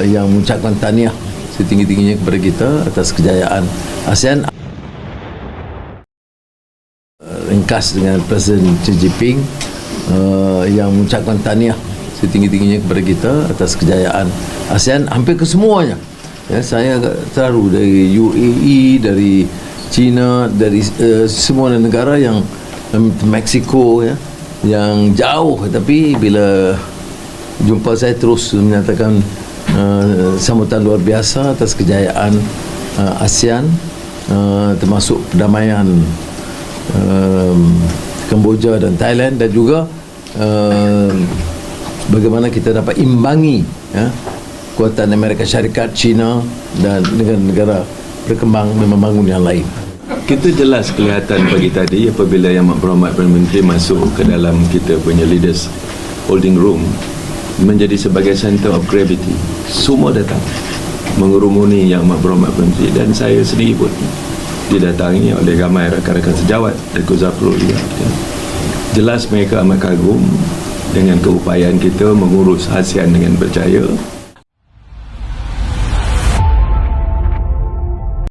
yang mengucapkan tahniah setinggi-tingginya kepada kita atas kejayaan ASEAN. Ringkas dengan Presiden Xi Jinping yang mengucapkan tahniah setinggi-tingginya kepada kita atas kejayaan ASEAN hampir kesemuanya. Ya, saya terharu dari UAE, dari China, dari semua negara yang Mexico, ya, yang jauh, tapi bila jumpa saya terus menyatakan sambutan luar biasa atas kejayaan ASEAN, termasuk perdamaian Kemboja dan Thailand, dan juga bagaimana kita dapat imbangi, ya, kuatan Amerika Syarikat, China dan negara-negara berkembang membangun yang lain. Kita jelas kelihatan pagi tadi apabila Yang Berhormat Perdana Menteri masuk ke dalam kita punya leaders holding room menjadi sebagai center of gravity. Semua datang mengerumuni Yang Berhormat Perdana Menteri, dan saya sendiri pun didatangi oleh ramai rakan-rakan sejawat dari Kuala juga. Jelas mereka amat kagum dengan keupayaan kita mengurus ASEAN dengan berjaya.